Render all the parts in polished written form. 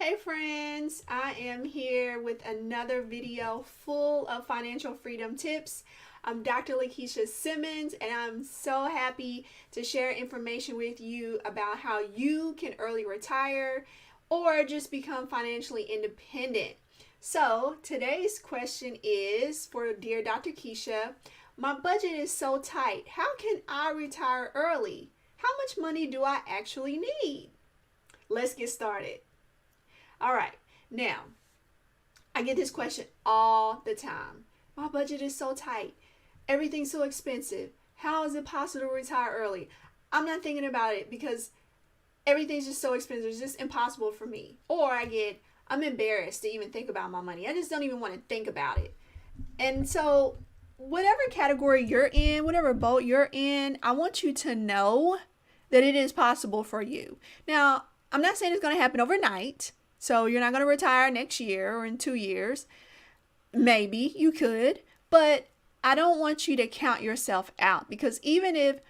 Hey friends, I am here with another video full of financial freedom tips. I'm Dr. Lakeisha Simmons, and I'm so happy to share information with you about how you can early retire or just become financially independent. So, today's question is for Dear Dr. Keisha. My budget is so tight. How can I retire early? How much money do I actually need? Let's get started. All right, now I get this question all the time. My budget is so tight, everything's so expensive. How is it possible to retire early? I'm not thinking about it because everything's just so expensive. It's just impossible for me. Or I'm embarrassed to even think about my money. I just don't even want to think about it. And so, whatever category you're in, whatever boat you're in, I want you to know that it is possible for you. Now, I'm not saying it's going to happen overnight. So you're not going to retire next year or in 2 years. Maybe you could, but I don't want you to count yourself out, because even if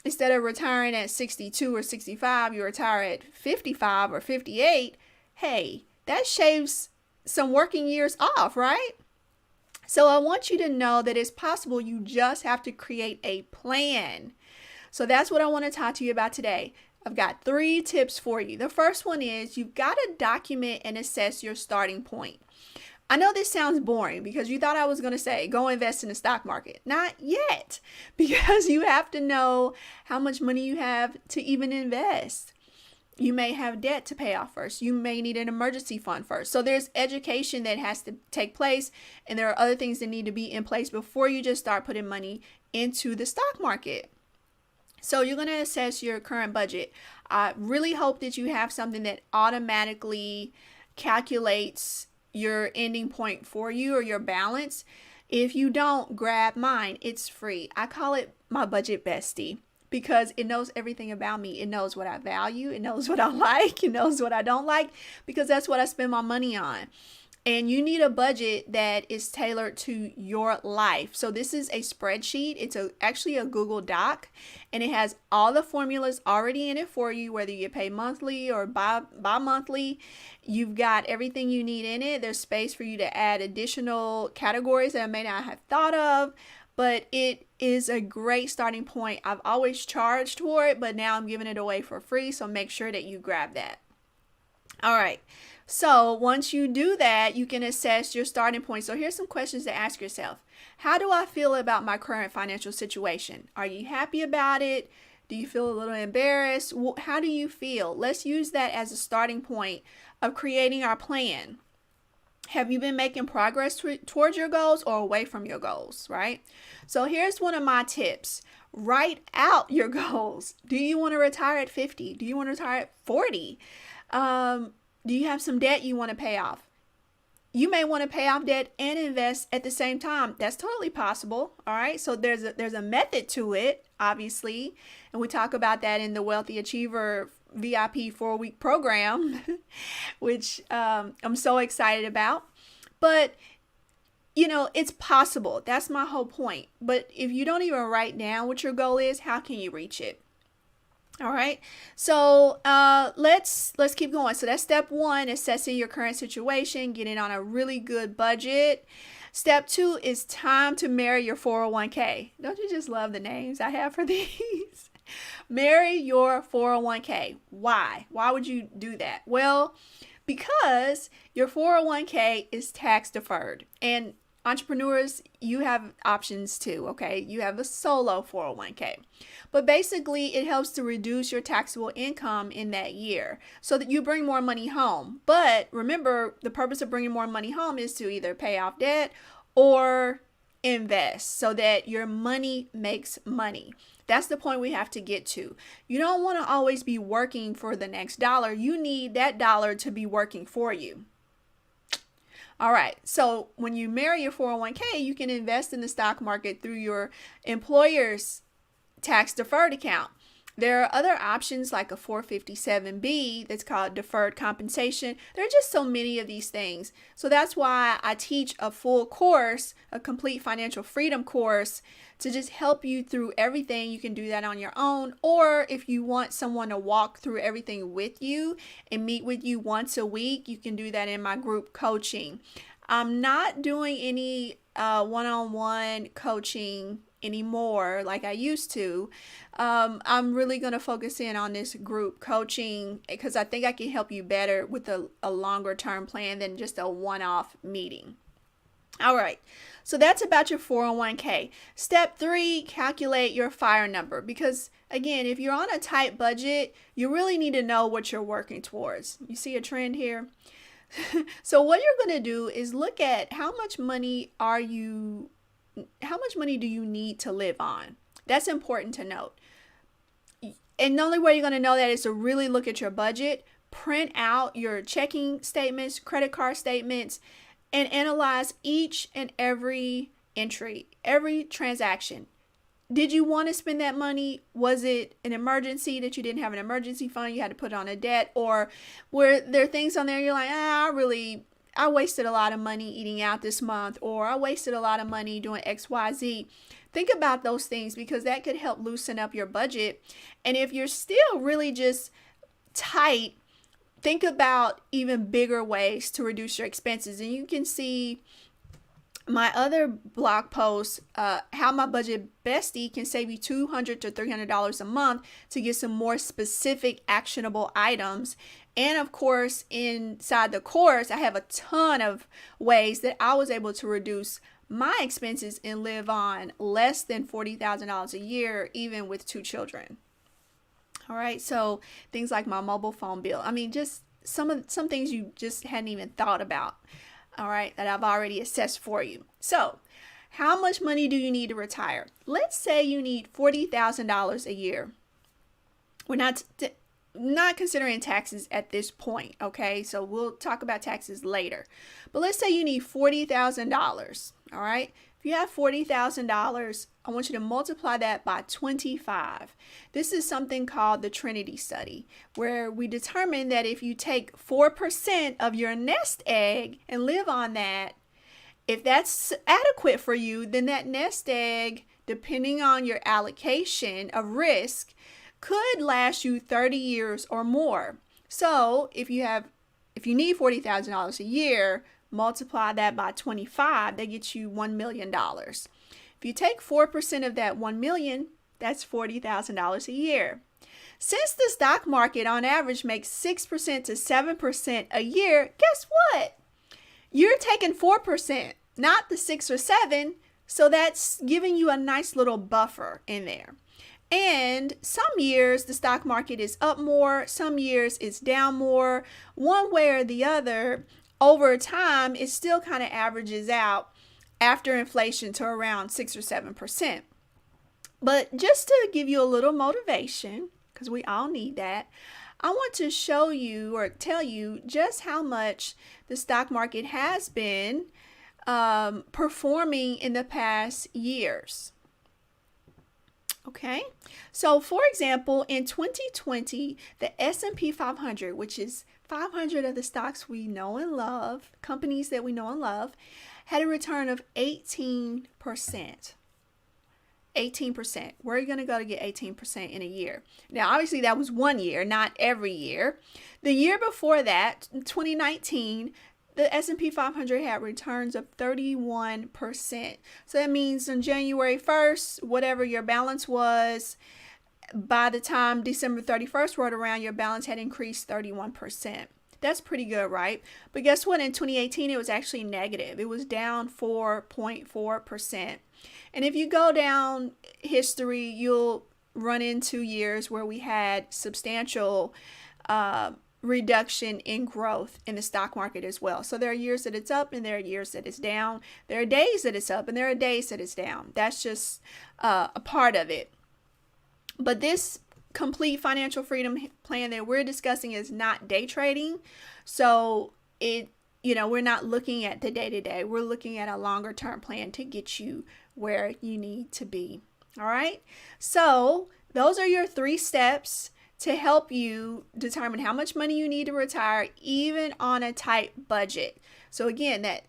instead of retiring at 62 or 65, you retire at 55 or 58, hey, that shaves some working years off, right? So I want you to know that it's possible. You just have to create a plan. So that's what I want to talk to you about today. I've got 3 tips for you. The first one is you've got to document and assess your starting point. I know this sounds boring because you thought I was going to say go invest in the stock market. Not yet, because you have to know how much money you have to even invest. You may have debt to pay off first. You may need an emergency fund first. So there's education that has to take place, and there are other things that need to be in place before you just start putting money into the stock market. So you're going to assess your current budget. I really hope that you have something that automatically calculates your ending point for you, or your balance. If you don't, grab mine. It's free. I call it my budget bestie because it knows everything about me. It knows what I value. It knows what I like. It knows what I don't like, because that's what I spend my money on. And you need a budget that is tailored to your life. So this is a spreadsheet. It's actually a Google Doc, and it has all the formulas already in it for you, whether you pay monthly or bi-monthly. You've got everything you need in it. There's space for you to add additional categories that I may not have thought of, but it is a great starting point. I've always charged for it, but now I'm giving it away for free. So make sure that you grab that. All right. So once you do that, you can assess your starting point. So here's some questions to ask yourself. How do I feel about my current financial situation? Are you happy about it? Do you feel a little embarrassed? How do you feel? Let's use that as a starting point of creating our plan. Have you been making progress towards your goals or away from your goals, right? So here's one of my tips. Write out your goals. Do you want to retire at 50? Do you want to retire at 40? Do you have some debt you want to pay off? You may want to pay off debt and invest at the same time. That's totally possible. All right. So there's a method to it, obviously. And we talk about that in the Wealthy Achiever VIP 4-week program, which I'm so excited about. But, it's possible. That's my whole point. But if you don't even write down what your goal is, how can you reach it? All right, so let's keep going. So that's step 1, assessing your current situation, getting on a really good budget. Step 2 is time to marry your 401k. Don't you just love the names I have for these? Marry your 401k. Why? Why would you do that? Well, because your 401k is tax deferred. And entrepreneurs, you have options too, okay? You have a solo 401k. But basically, it helps to reduce your taxable income in that year so that you bring more money home. But remember, the purpose of bringing more money home is to either pay off debt or invest so that your money makes money. That's the point we have to get to. You don't want to always be working for the next dollar. You need that dollar to be working for you. All right, so when you marry your 401k, you can invest in the stock market through your employer's tax deferred account. There are other options like a 457B that's called deferred compensation. There are just so many of these things. So that's why I teach a full course, a complete financial freedom course, to just help you through everything. You can do that on your own, or if you want someone to walk through everything with you and meet with you once a week, you can do that in my group coaching. I'm not doing any one-on-one coaching anymore like I used to. I'm really going to focus in on this group coaching because I think I can help you better with a longer term plan than just a one-off meeting. All right, so that's about your 401k. Step 3, calculate your FIRE number, because again, if you're on a tight budget, you really need to know what you're working towards. You see a trend here? So what you're going to do is look at how much money do you need to live on? That's important to note. And the only way you're going to know that is to really look at your budget, print out your checking statements, credit card statements, and analyze each and every entry, every transaction. Did you want to spend that money? Was it an emergency that you didn't have an emergency fund? You had to put on a debt? Or were there things on there you're like, I wasted a lot of money eating out this month, or I wasted a lot of money doing XYZ. Think about those things because that could help loosen up your budget. And if you're still really just tight, think about even bigger ways to reduce your expenses. And you can see my other blog post, how my budget bestie can save you $200 to $300 a month to get some more specific actionable items. And of course, inside the course, I have a ton of ways that I was able to reduce my expenses and live on less than $40,000 a year, even with 2 children. All right, so things like my mobile phone bill. I mean, just some things you just hadn't even thought about. All right, that I've already assessed for you. So, how much money do you need to retire? Let's say you need $40,000 a year. We're not considering taxes at this point, okay? So we'll talk about taxes later. But let's say you need $40,000, all right? If you have $40,000, I want you to multiply that by 25. This is something called the Trinity study, where we determine that if you take 4% of your nest egg and live on that, if that's adequate for you, then that nest egg, depending on your allocation of risk, could last you 30 years or more. So if you need $40,000 a year, multiply that by 25, that gets you $1 million. If you take 4% of that $1 million, that's $40,000 a year. Since the stock market on average makes 6% to 7% a year, guess what? You're taking 4%, not the 6 or 7, so that's giving you a nice little buffer in there. And some years the stock market is up more, some years it's down more. One way or the other, over time, it still kind of averages out after inflation to around 6 or 7%. But just to give you a little motivation, because we all need that, I want to show you or tell you just how much the stock market has been performing in the past years. Okay, so for example, in 2020, the S&P 500, which is 500 of the stocks we know and love, companies that we know and love, had a return of 18%. 18%. Where are you going to go to get 18% in a year? Now, obviously, that was one year, not every year. The year before that, 2019, the S&P 500 had returns of 31%. So that means on January 1st, whatever your balance was, by the time December 31st rolled around, your balance had increased 31%. That's pretty good, right? But guess what? In 2018, it was actually negative. It was down 4.4%. And if you go down history, you'll run into years where we had substantial reduction in growth in the stock market as well. So there are years that it's up and there are years that it's down. There are days that it's up and there are days that it's down. That's just a part of it. But this complete financial freedom plan that we're discussing is not day trading. So we're not looking at the day-to-day. We're looking at a longer term plan to get you where you need to be. All right. So those are your 3 steps to help you determine how much money you need to retire, even on a tight budget. So again, that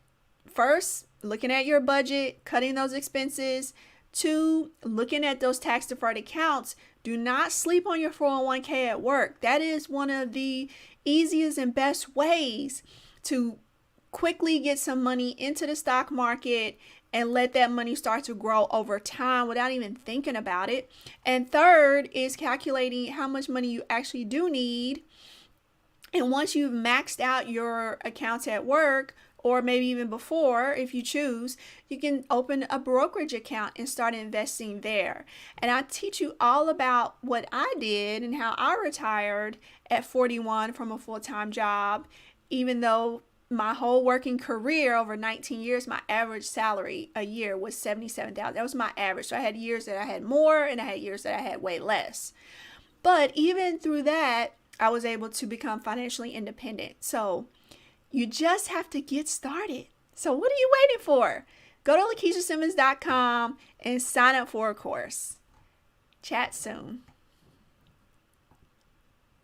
first, looking at your budget, cutting those expenses. 2, looking at those tax deferred accounts. Do not sleep on your 401k at work. That is one of the easiest and best ways to quickly get some money into the stock market and let that money start to grow over time without even thinking about it. And 3rd is calculating how much money you actually do need. And once you've maxed out your accounts at work, or maybe even before, if you choose, you can open a brokerage account and start investing there. And I teach you all about what I did and how I retired at 41 from a full-time job, even though my whole working career over 19 years, my average salary a year was $77,000. That was my average. So I had years that I had more and I had years that I had way less. But even through that, I was able to become financially independent. So you just have to get started. So what are you waiting for? Go to LaKeishaSimmons.com and sign up for a course. Chat soon.